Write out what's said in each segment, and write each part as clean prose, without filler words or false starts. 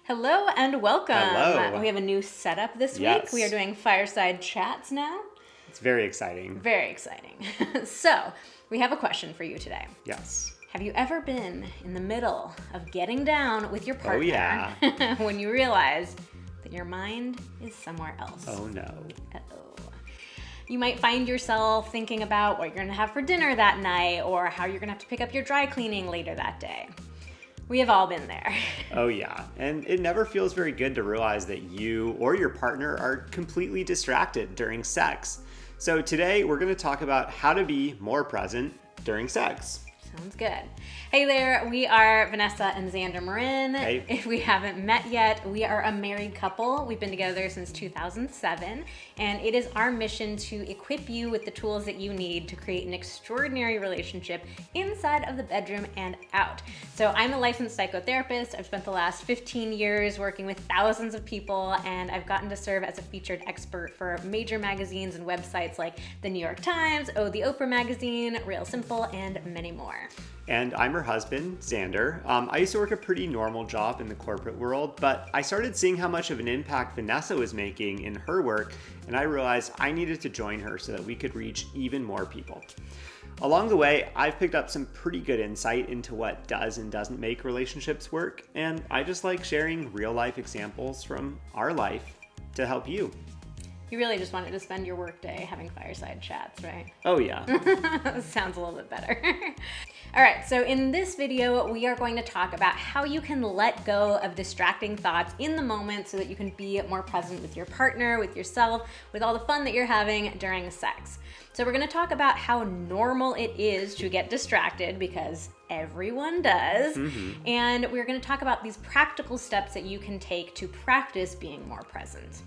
Hello and welcome. Hello. We have a new setup this week. Yes. We are doing fireside chats now. It's very exciting. Very exciting. So, we have a question for you today. Yes. Have you ever been in the middle of getting down with your partner yeah. when you realize that your mind is somewhere else? Oh no. Uh-oh. You might find yourself thinking about what you're going to have for dinner that night or how you're going to have to pick up your dry cleaning later that day. We have all been there. Oh yeah. And it never feels very good to realize that you or your partner are completely distracted during sex. So today we're going to talk about how to be more present during sex. Sounds good. Hey there, we are Vanessa and Xander Marin. Hey. If we haven't met yet, we are a married couple. We've been together since 2007, and it is our mission to equip you with the tools that you need to create an extraordinary relationship inside of the bedroom and out. So I'm a licensed psychotherapist. I've spent the last 15 years working with thousands of people, and I've gotten to serve as a featured expert for major magazines and websites like the New York Times, The Oprah Magazine, Real Simple, and many more. And I'm her husband, Xander. I used to work a pretty normal job in the corporate world, but I started seeing how much of an impact Vanessa was making in her work, and I realized I needed to join her so that we could reach even more people. Along the way, I've picked up some pretty good insight into what does and doesn't make relationships work, and I just like sharing real-life examples from our life to help you. You really just wanted to spend your workday having fireside chats, right? Oh yeah. Sounds a little bit better. All right, so in this video, we are going to talk about how you can let go of distracting thoughts in the moment so that you can be more present with your partner, with yourself, with all the fun that you're having during sex. So we're gonna talk about how normal it is to get distracted because everyone does. And we're gonna talk about these practical steps that you can take to practice being more present.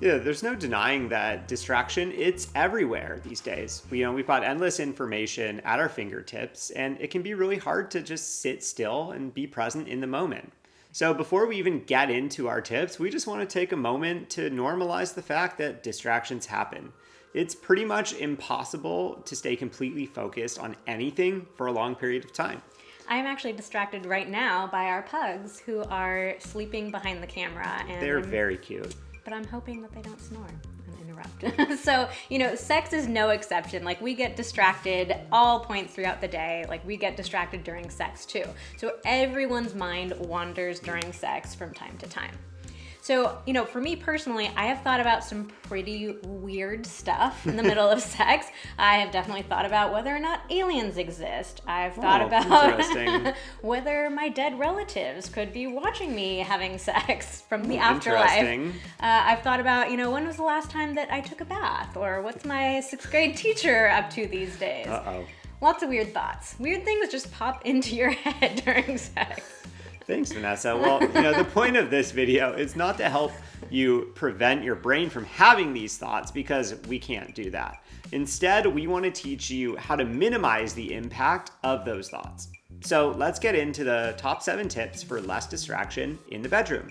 Yeah, there's no denying that distraction, it's everywhere these days. We've got endless information at our fingertips, and it can be really hard to just sit still and be present in the moment. So before we even get into our tips, we just want to take a moment to normalize the fact that distractions happen. It's pretty much impossible to stay completely focused on anything for a long period of time. I'm actually distracted right now by our pugs who are sleeping behind the camera. And They're very cute. But I'm hoping that they don't snore and interrupt. So, sex is no exception. Like, we get distracted all points throughout the day. Like, we get distracted during sex too. So everyone's mind wanders during sex from time to time. So, for me personally, I have thought about some pretty weird stuff in the middle of sex. I have definitely thought about whether or not aliens exist. I've thought about whether my dead relatives could be watching me having sex from the afterlife. I've thought about, when was the last time that I took a bath? Or what's my 6th grade teacher up to these days? Uh-oh. Lots of weird thoughts. Weird things just pop into your head during sex. Thanks, Vanessa. Well, the point of this video is not to help you prevent your brain from having these thoughts because we can't do that. Instead, we want to teach you how to minimize the impact of those thoughts. So let's get into the top 7 tips for less distraction in the bedroom.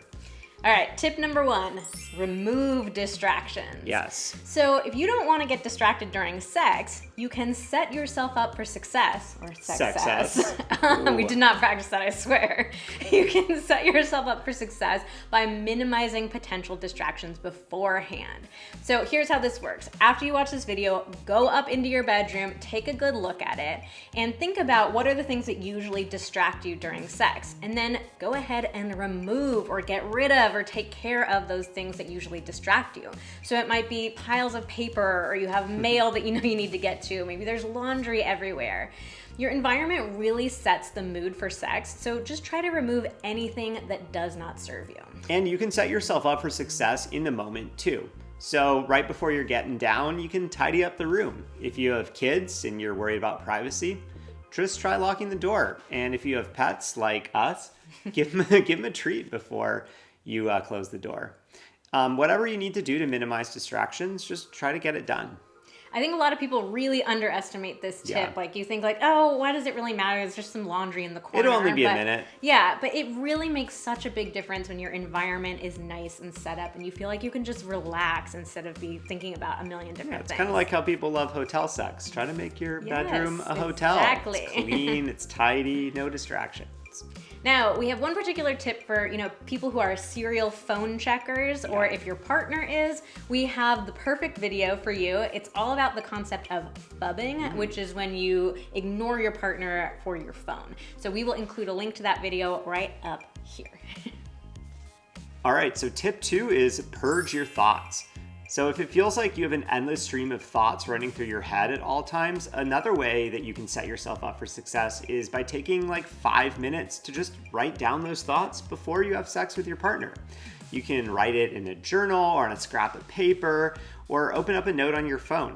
All right, tip number 1, remove distractions. Yes. So if you don't want to get distracted during sex, you can set yourself up for success, or success. We did not practice that, I swear. You can set yourself up for success by minimizing potential distractions beforehand. So here's how this works. After you watch this video, go up into your bedroom, take a good look at it, and think about what are the things that usually distract you during sex. And then go ahead and remove or get rid of or take care of those things that usually distract you. So it might be piles of paper, or you have mail that you need to get to. Maybe there's laundry everywhere. Your environment really sets the mood for sex, so just try to remove anything that does not serve you. And you can set yourself up for success in the moment too. So right before you're getting down, you can tidy up the room. If you have kids and you're worried about privacy, just try locking the door. And if you have pets like us, give them a treat before you close the door. Whatever you need to do to minimize distractions, just try to get it done. I think a lot of people really underestimate this tip. Yeah. Like, you think like, oh, why does it really matter? It's just some laundry in the corner. It'll only be a minute. Yeah, but it really makes such a big difference when your environment is nice and set up and you feel like you can just relax instead of be thinking about a million different things. It's kind of like how people love hotel sex. Try to make your bedroom a hotel. Exactly. It's clean, it's tidy, no distractions. Now, we have one particular tip for, people who are serial phone checkers, or if your partner is, we have the perfect video for you. It's all about the concept of phubbing, which is when you ignore your partner for your phone. So we will include a link to that video right up here. All right, so tip 2 is purge your thoughts. So if it feels like you have an endless stream of thoughts running through your head at all times, another way that you can set yourself up for success is by taking like 5 minutes to just write down those thoughts before you have sex with your partner. You can write it in a journal or on a scrap of paper, or open up a note on your phone,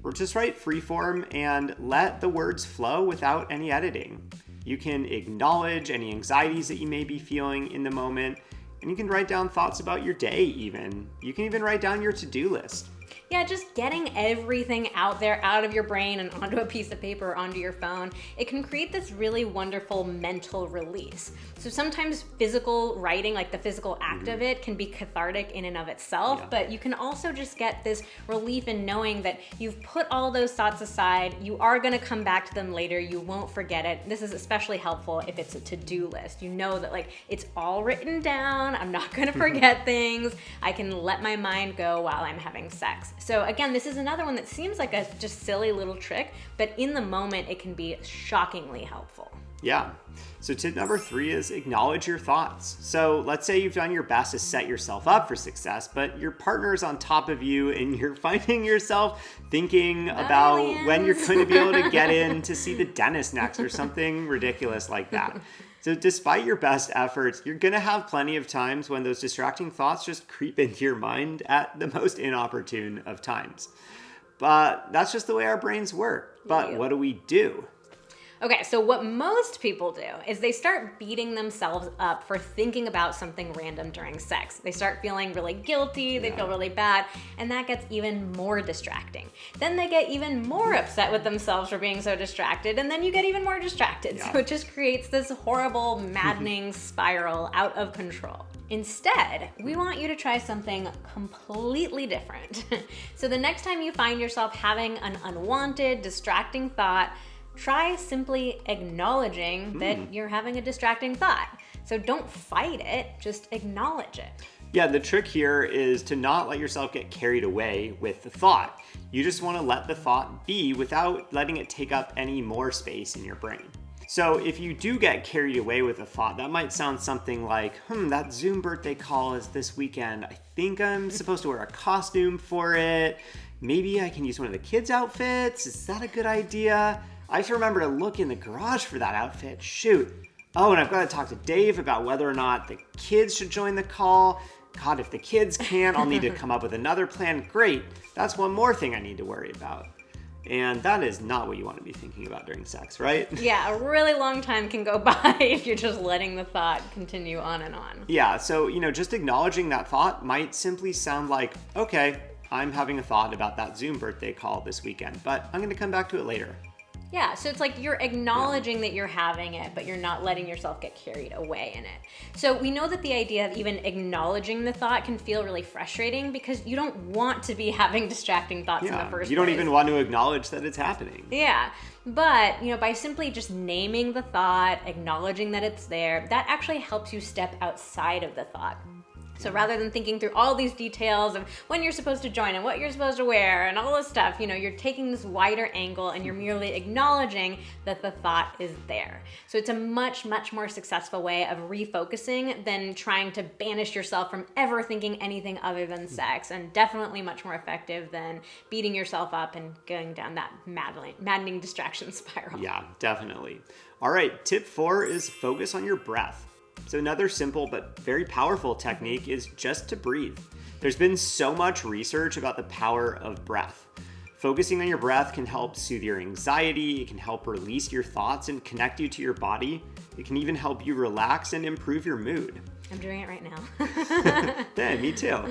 or just write freeform and let the words flow without any editing. You can acknowledge any anxieties that you may be feeling in the moment, and you can write down thoughts about your day even. You can even write down your to-do list. Yeah, just getting everything out there, out of your brain and onto a piece of paper or onto your phone, it can create this really wonderful mental release. So sometimes physical writing, like the physical act of it, can be cathartic in and of itself, but you can also just get this relief in knowing that you've put all those thoughts aside, you are gonna come back to them later, you won't forget it. This is especially helpful if it's a to-do list. You know that like it's all written down, I'm not gonna forget things, I can let my mind go while I'm having sex. So again, this is another one that seems like a just silly little trick, but in the moment it can be shockingly helpful. Yeah. So tip number 3 is acknowledge your thoughts. So let's say you've done your best to set yourself up for success, but your partner is on top of you and you're finding yourself thinking about when you're going to be able to get in to see the dentist next or something ridiculous like that. So despite your best efforts, you're going to have plenty of times when those distracting thoughts just creep into your mind at the most inopportune of times. But that's just the way our brains work. But what do we do? Okay, so what most people do is they start beating themselves up for thinking about something random during sex. They start feeling really guilty, they feel really bad, and that gets even more distracting. Then they get even more upset with themselves for being so distracted, and then you get even more distracted. So it just creates this horrible, maddening spiral out of control. Instead, we want you to try something completely different. So the next time you find yourself having an unwanted, distracting thought, try simply acknowledging that you're having a distracting thought. So don't fight it, just acknowledge it. Yeah, the trick here is to not let yourself get carried away with the thought. You just want to let the thought be without letting it take up any more space in your brain. So if you do get carried away with a thought, that might sound something like, that Zoom birthday call is this weekend. I think I'm supposed to wear a costume for it. Maybe I can use one of the kids' outfits. Is that a good idea? I have to remember to look in the garage for that outfit. Shoot. Oh, and I've got to talk to Dave about whether or not the kids should join the call. God, if the kids can't, I'll need to come up with another plan. Great. That's one more thing I need to worry about. And that is not what you want to be thinking about during sex, right? Yeah, a really long time can go by if you're just letting the thought continue on and on. Yeah, so, just acknowledging that thought might simply sound like, okay, I'm having a thought about that Zoom birthday call this weekend, but I'm going to come back to it later. Yeah, so it's like you're acknowledging that you're having it, but you're not letting yourself get carried away in it. So we know that the idea of even acknowledging the thought can feel really frustrating because you don't want to be having distracting thoughts in the first place. You don't even want to acknowledge that it's happening. Yeah, but by simply just naming the thought, acknowledging that it's there, that actually helps you step outside of the thought. So rather than thinking through all these details of when you're supposed to join and what you're supposed to wear and all this stuff, you're taking this wider angle and you're merely acknowledging that the thought is there. So it's a much, much more successful way of refocusing than trying to banish yourself from ever thinking anything other than sex, and definitely much more effective than beating yourself up and going down that maddening distraction spiral. Yeah, definitely. All right, tip 4 is focus on your breath. So another simple but very powerful technique is just to breathe. There's been so much research about the power of breath. Focusing on your breath can help soothe your anxiety, it can help release your thoughts and connect you to your body. It can even help you relax and improve your mood. I'm doing it right now. Yeah, me too.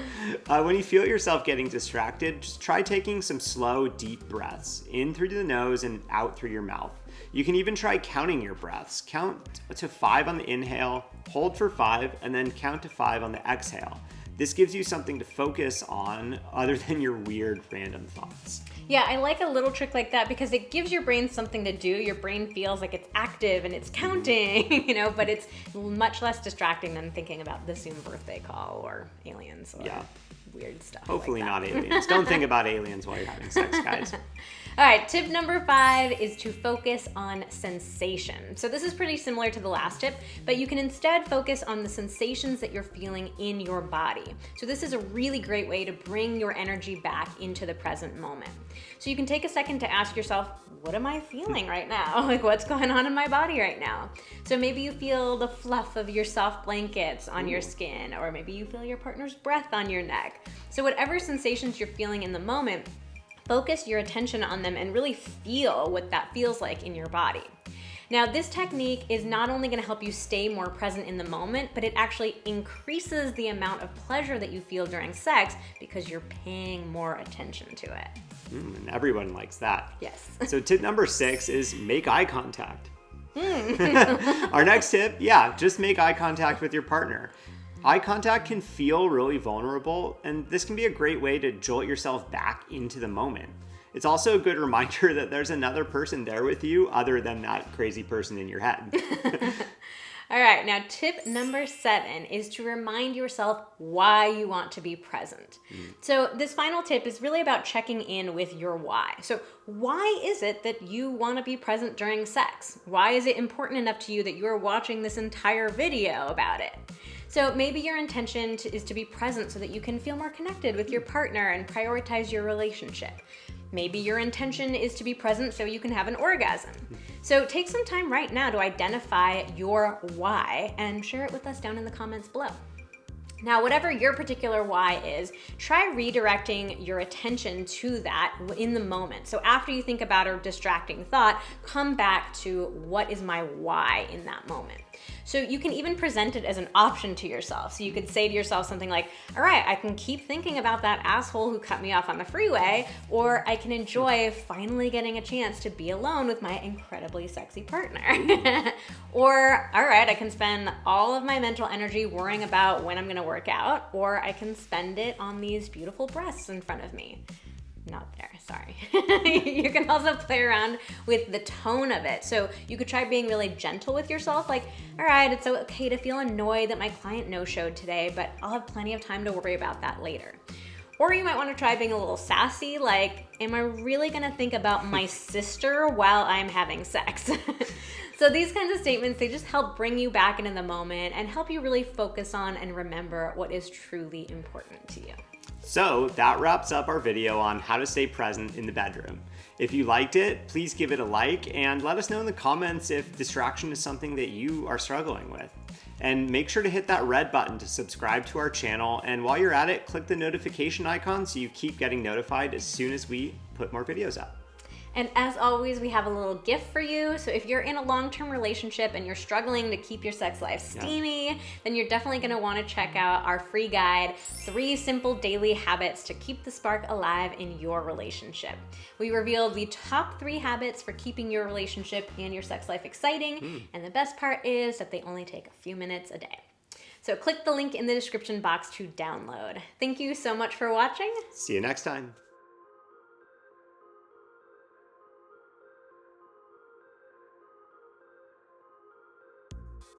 When you feel yourself getting distracted, just try taking some slow, deep breaths in through the nose and out through your mouth. You can even try counting your breaths. Count to 5 on the inhale, hold for 5, and then count to 5 on the exhale. This gives you something to focus on other than your weird random thoughts. Yeah, I like a little trick like that because it gives your brain something to do. Your brain feels like it's active and it's counting, but it's much less distracting than thinking about the Zoom birthday call or aliens or weird stuff. Hopefully like that. not aliens. Don't think about aliens while you're having sex, guys. All right, tip number 5 is to focus on sensation. So this is pretty similar to the last tip, but you can instead focus on the sensations that you're feeling in your body. So this is a really great way to bring your energy back into the present moment. So you can take a second to ask yourself, what am I feeling right now? Like, what's going on in my body right now? So maybe you feel the fluff of your soft blankets on your skin, or maybe you feel your partner's breath on your neck. So whatever sensations you're feeling in the moment, focus your attention on them and really feel what that feels like in your body. Now, this technique is not only going to help you stay more present in the moment, but it actually increases the amount of pleasure that you feel during sex because you're paying more attention to it. And everyone likes that. Yes. So tip number 6 is make eye contact. Our next tip, just make eye contact with your partner. Eye contact can feel really vulnerable, and this can be a great way to jolt yourself back into the moment. It's also a good reminder that there's another person there with you other than that crazy person in your head. All right, now tip number 7 is to remind yourself why you want to be present. So this final tip is really about checking in with your why. So why is it that you want to be present during sex? Why is it important enough to you that you're watching this entire video about it? So maybe your intention is to be present so that you can feel more connected with your partner and prioritize your relationship. Maybe your intention is to be present so you can have an orgasm. So take some time right now to identify your why and share it with us down in the comments below. Now, whatever your particular why is, try redirecting your attention to that in the moment. So after you think about a distracting thought, come back to what is my why in that moment. So you can even present it as an option to yourself. So you could say to yourself something like, all right, I can keep thinking about that asshole who cut me off on the freeway, or I can enjoy finally getting a chance to be alone with my incredibly sexy partner. Or, all right, I can spend all of my mental energy worrying about when I'm gonna work out, or I can spend it on these beautiful breasts in front of me. Not there, sorry. You can also play around with the tone of it. So you could try being really gentle with yourself, like, all right, it's okay to feel annoyed that my client no-showed today, but I'll have plenty of time to worry about that later. Or you might want to try being a little sassy, like, am I really gonna think about my sister while I'm having sex? So these kinds of statements, they just help bring you back into the moment and help you really focus on and remember what is truly important to you. So that wraps up our video on how to stay present in the bedroom. If you liked it, please give it a like and let us know in the comments if distraction is something that you are struggling with. And make sure to hit that red button to subscribe to our channel. And while you're at it, click the notification icon so you keep getting notified as soon as we put more videos up. And as always, we have a little gift for you. So if you're in a long-term relationship and you're struggling to keep your sex life steamy, then you're definitely gonna wanna check out our free guide, 3 Simple Daily Habits to Keep the Spark Alive in Your Relationship. We reveal the top 3 habits for keeping your relationship and your sex life exciting. And the best part is that they only take a few minutes a day. So click the link in the description box to download. Thank you so much for watching. See you next time.